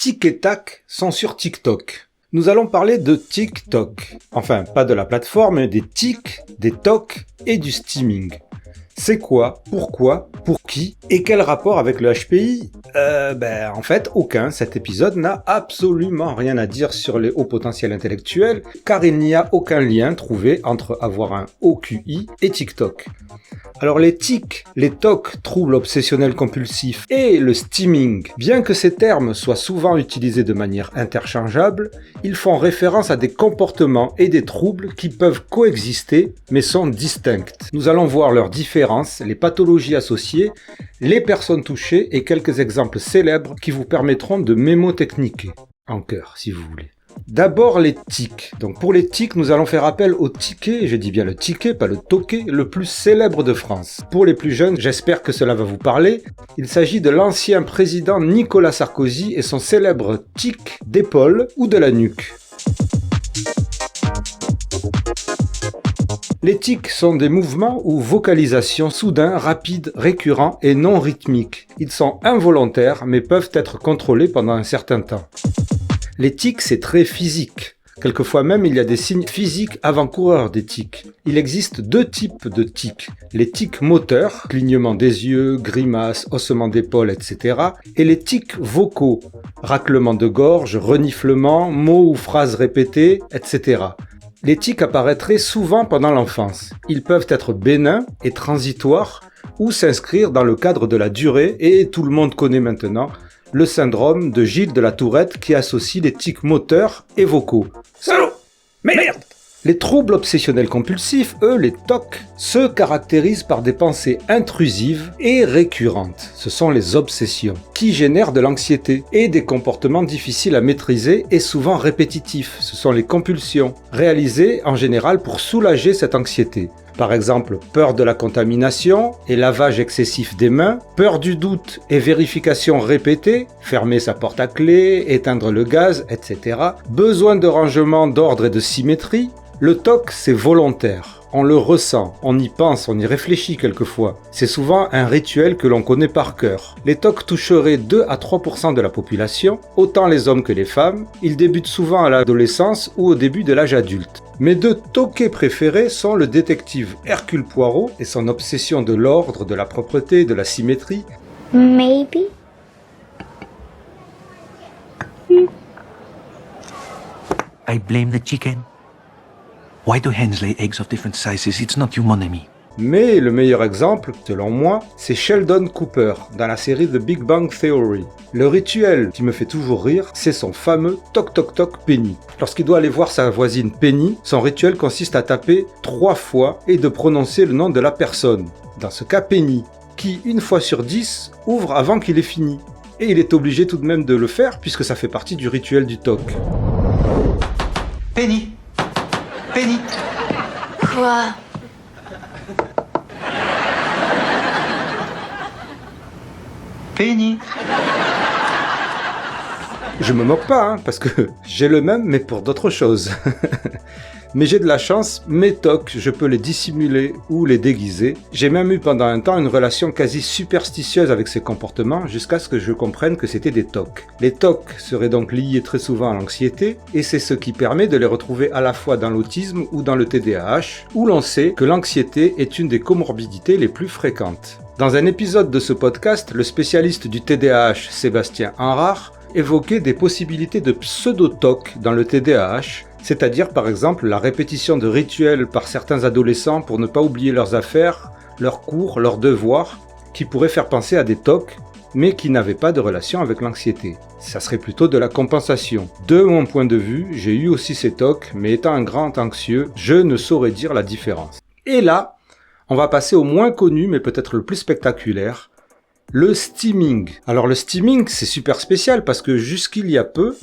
Tic et Tac sont sur TikTok. Nous allons parler de TikTok. Enfin, pas de la plateforme, mais des tics, des tocs et du steaming. C'est quoi? Pourquoi? Pour qui? Et quel rapport avec le HPI? En fait, aucun. Cet épisode n'a absolument rien à dire sur les hauts potentiels intellectuels, car il n'y a aucun lien trouvé entre avoir un haut QI et TikTok. Alors les tics, les tocs, troubles obsessionnels compulsifs et le steaming, bien que ces termes soient souvent utilisés de manière interchangeable, ils font référence à des comportements et des troubles qui peuvent coexister mais sont distincts. Nous allons voir leurs différences, les pathologies associées, les personnes touchées et quelques exemples célèbres qui vous permettront de mémotechniquer, en cœur si vous voulez. D'abord les tics. Donc pour les tics, nous allons faire appel au ticket, je dis bien le ticket, pas le toqué, le plus célèbre de France. Pour les plus jeunes, j'espère que cela va vous parler. Il s'agit de l'ancien président Nicolas Sarkozy et son célèbre tic d'épaule ou de la nuque. Les tics sont des mouvements ou vocalisations soudains, rapides, récurrents et non rythmiques. Ils sont involontaires mais peuvent être contrôlés pendant un certain temps. Les tics, c'est très physique. Quelquefois même, il y a des signes physiques avant-coureurs des tics. Il existe deux types de tics. Les tics moteurs, clignement des yeux, grimaces, haussement d'épaule, etc. Et les tics vocaux, raclement de gorge, reniflement, mots ou phrases répétées, etc. Les tics apparaîtraient souvent pendant l'enfance. Ils peuvent être bénins et transitoires ou s'inscrire dans le cadre de la durée et tout le monde connaît maintenant le syndrome de Gilles de la Tourette qui associe les tics moteurs et vocaux. Salaud! Merde! Les troubles obsessionnels compulsifs, eux, les TOC, se caractérisent par des pensées intrusives et récurrentes. Ce sont les obsessions, qui génèrent de l'anxiété et des comportements difficiles à maîtriser et souvent répétitifs. Ce sont les compulsions, réalisées en général pour soulager cette anxiété. Par exemple, peur de la contamination et lavage excessif des mains, peur du doute et vérification répétée, fermer sa porte à clé, éteindre le gaz, etc. Besoin de rangement, d'ordre et de symétrie. Le TOC, c'est volontaire. On le ressent, on y pense, on y réfléchit quelquefois. C'est souvent un rituel que l'on connaît par cœur. Les TOC toucheraient 2 à 3% de la population, autant les hommes que les femmes. Ils débutent souvent à l'adolescence ou au début de l'âge adulte. Mes deux toqués préférés sont le détective Hercule Poirot et son obsession de l'ordre, de la propreté, de la symétrie. Maybe. I blame the chicken. Why do hens lay eggs of different sizes? It's not human, Amy. Mais le meilleur exemple, selon moi, c'est Sheldon Cooper dans la série The Big Bang Theory. Le rituel qui me fait toujours rire, c'est son fameux toc toc toc Penny. Lorsqu'il doit aller voir sa voisine Penny, son rituel consiste à taper 3 fois et de prononcer le nom de la personne. Dans ce cas Penny, qui une fois sur 10 ouvre avant qu'il ait fini. Et il est obligé tout de même de le faire puisque ça fait partie du rituel du toc. Penny! Penny! Quoi? Penny! Je me moque pas, parce que j'ai le même, mais pour d'autres choses. Mais j'ai de la chance, mes tocs, je peux les dissimuler ou les déguiser. J'ai même eu pendant un temps une relation quasi superstitieuse avec ces comportements, jusqu'à ce que je comprenne que c'était des tocs. Les tocs seraient donc liés très souvent à l'anxiété, et c'est ce qui permet de les retrouver à la fois dans l'autisme ou dans le TDAH, où l'on sait que l'anxiété est une des comorbidités les plus fréquentes. Dans un épisode de ce podcast, le spécialiste du TDAH, Sébastien Henrard, évoquait des possibilités de pseudo-TOC dans le TDAH, c'est-à-dire par exemple la répétition de rituels par certains adolescents pour ne pas oublier leurs affaires, leurs cours, leurs devoirs, qui pourraient faire penser à des TOC, mais qui n'avaient pas de relation avec l'anxiété. Ça serait plutôt de la compensation. De mon point de vue, j'ai eu aussi ces TOC, mais étant un grand anxieux, je ne saurais dire la différence. Et là, on va passer au moins connu, mais peut-être le plus spectaculaire, le steaming. Alors le steaming, c'est super spécial parce que jusqu'à il y a peu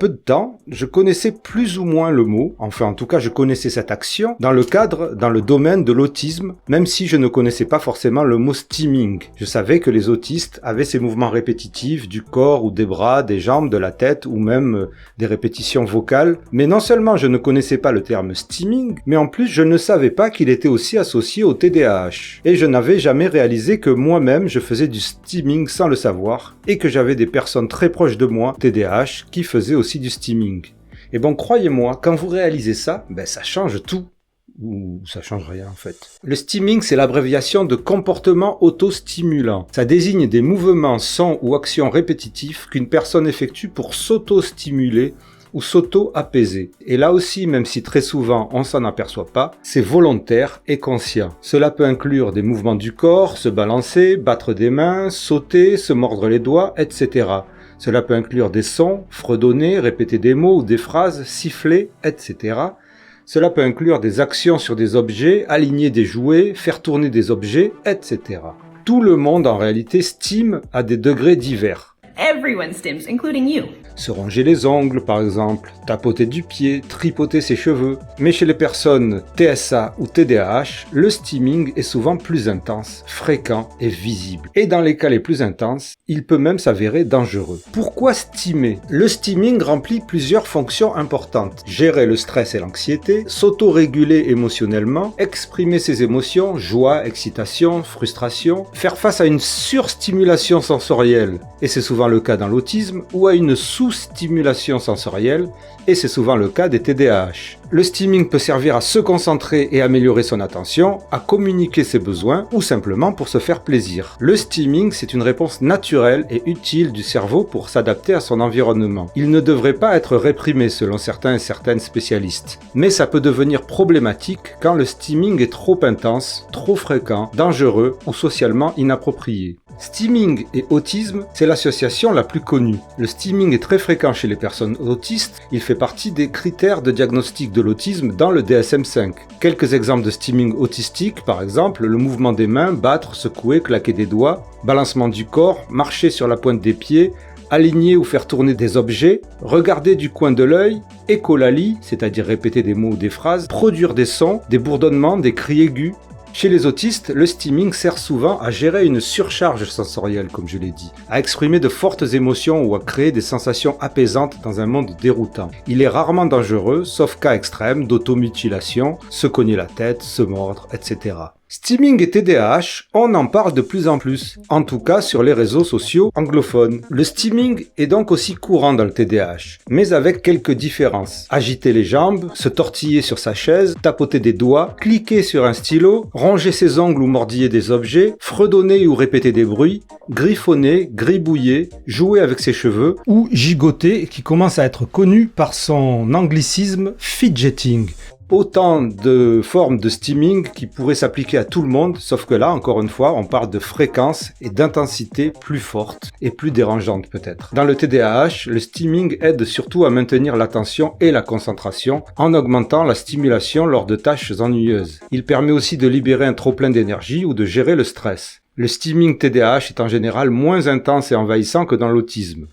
de temps, je connaissais plus ou moins le mot, enfin en tout cas je connaissais cette action dans le domaine de l'autisme, même si je ne connaissais pas forcément le mot steaming. Je savais que les autistes avaient ces mouvements répétitifs du corps ou des bras, des jambes, de la tête ou même des répétitions vocales, mais non seulement je ne connaissais pas le terme steaming, mais en plus je ne savais pas qu'il était aussi associé au TDAH. Et je n'avais jamais réalisé réalisé que moi-même je faisais du stimming sans le savoir et que j'avais des personnes très proches de moi, TDAH, qui faisaient aussi du stimming. Et bon, croyez-moi, quand vous réalisez ça, ça change tout. Ou ça change rien en fait. Le stimming, c'est l'abréviation de comportement auto-stimulant. Ça désigne des mouvements, sons ou actions répétitifs qu'une personne effectue pour s'auto-stimuler ou s'auto-apaiser. Et là aussi, même si très souvent on s'en aperçoit pas, c'est volontaire et conscient. Cela peut inclure des mouvements du corps, se balancer, battre des mains, sauter, se mordre les doigts, etc. Cela peut inclure des sons, fredonner, répéter des mots ou des phrases, siffler, etc. Cela peut inclure des actions sur des objets, aligner des jouets, faire tourner des objets, etc. Tout le monde en réalité stime à des degrés divers. Everyone stims, including you. Se ronger les ongles par exemple, tapoter du pied, tripoter ses cheveux. Mais chez les personnes TSA ou TDAH, le stimming est souvent plus intense, fréquent et visible. Et dans les cas les plus intenses, il peut même s'avérer dangereux. Pourquoi stimmer ? Le stimming remplit plusieurs fonctions importantes. Gérer le stress et l'anxiété, s'auto-réguler émotionnellement, exprimer ses émotions, joie, excitation, frustration, faire face à une surstimulation sensorielle, et c'est souvent le cas dans l'autisme, ou à une sous-stimulation sensorielle, et c'est souvent le cas des TDAH. Le stimming peut servir à se concentrer et améliorer son attention, à communiquer ses besoins, ou simplement pour se faire plaisir. Le stimming, c'est une réponse naturelle et utile du cerveau pour s'adapter à son environnement. Il ne devrait pas être réprimé selon certains et certaines spécialistes. Mais ça peut devenir problématique quand le stimming est trop intense, trop fréquent, dangereux ou socialement inapproprié. Stimming et autisme, c'est l'association la plus connue. Le stimming est très fréquent chez les personnes autistes, il fait partie des critères de diagnostic de l'autisme dans le DSM-5. Quelques exemples de stimming autistique, par exemple, le mouvement des mains, battre, secouer, claquer des doigts, balancement du corps, marcher sur la pointe des pieds, aligner ou faire tourner des objets, regarder du coin de l'œil, écholalie, c'est-à-dire répéter des mots ou des phrases, produire des sons, des bourdonnements, des cris aigus. Chez les autistes, le stimming sert souvent à gérer une surcharge sensorielle, comme je l'ai dit, à exprimer de fortes émotions ou à créer des sensations apaisantes dans un monde déroutant. Il est rarement dangereux, sauf cas extrême d'automutilation, se cogner la tête, se mordre, etc. Stimming et TDAH, on en parle de plus en plus, en tout cas sur les réseaux sociaux anglophones. Le stimming est donc aussi courant dans le TDAH, mais avec quelques différences. Agiter les jambes, se tortiller sur sa chaise, tapoter des doigts, cliquer sur un stylo, ronger ses ongles ou mordiller des objets, fredonner ou répéter des bruits, griffonner, gribouiller, jouer avec ses cheveux, ou gigoter, qui commence à être connu par son anglicisme fidgeting. Autant de formes de stimming qui pourraient s'appliquer à tout le monde, sauf que là, encore une fois, on parle de fréquence et d'intensité plus fortes et plus dérangeantes peut-être. Dans le TDAH, le stimming aide surtout à maintenir l'attention et la concentration en augmentant la stimulation lors de tâches ennuyeuses. Il permet aussi de libérer un trop-plein d'énergie ou de gérer le stress. Le stimming TDAH est en général moins intense et envahissant que dans l'autisme.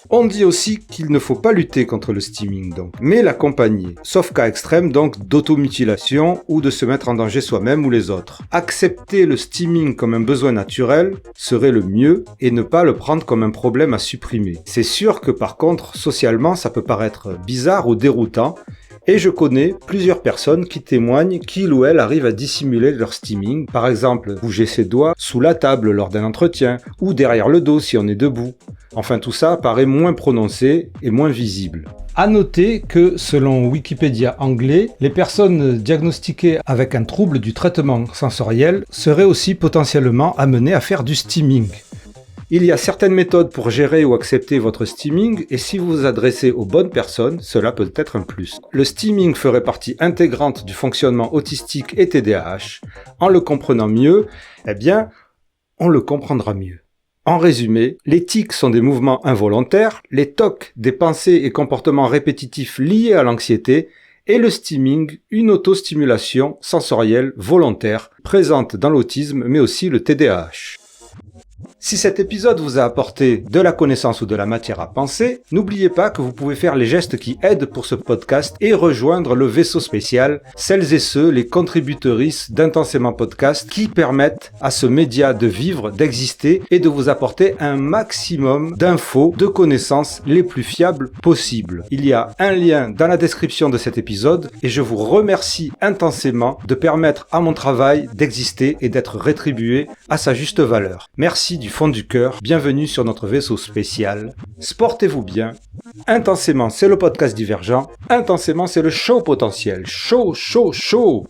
On dit aussi qu'il ne faut pas lutter contre le stimming donc, mais l'accompagner, sauf cas extrême donc d'automutilation ou de se mettre en danger soi-même ou les autres. Accepter le stimming comme un besoin naturel serait le mieux et ne pas le prendre comme un problème à supprimer. C'est sûr que par contre, socialement, ça peut paraître bizarre ou déroutant, et je connais plusieurs personnes qui témoignent qu'il ou elle arrive à dissimuler leur stimming, par exemple bouger ses doigts sous la table lors d'un entretien, ou derrière le dos si on est debout. Enfin tout ça paraît moins prononcé et moins visible. À noter que, selon Wikipédia anglais, les personnes diagnostiquées avec un trouble du traitement sensoriel seraient aussi potentiellement amenées à faire du stimming. Il y a certaines méthodes pour gérer ou accepter votre stimming et si vous vous adressez aux bonnes personnes, cela peut être un plus. Le stimming ferait partie intégrante du fonctionnement autistique et TDAH. En le comprenant mieux, on le comprendra mieux. En résumé, les tics sont des mouvements involontaires, les TOC des pensées et comportements répétitifs liés à l'anxiété et le stimming, une autostimulation sensorielle volontaire présente dans l'autisme mais aussi le TDAH. Si cet épisode vous a apporté de la connaissance ou de la matière à penser, n'oubliez pas que vous pouvez faire les gestes qui aident pour ce podcast et rejoindre le vaisseau spécial, celles et ceux, les contributrices d'Intensément Podcast qui permettent à ce média de vivre, d'exister et de vous apporter un maximum d'infos, de connaissances les plus fiables possibles. Il y a un lien dans la description de cet épisode et je vous remercie intensément de permettre à mon travail d'exister et d'être rétribué à sa juste valeur. Merci du fond du cœur, bienvenue sur notre vaisseau spécial. Sportez-vous bien. Intensément, c'est le podcast divergent. Intensément, c'est le show potentiel. Chaud, chaud, chaud.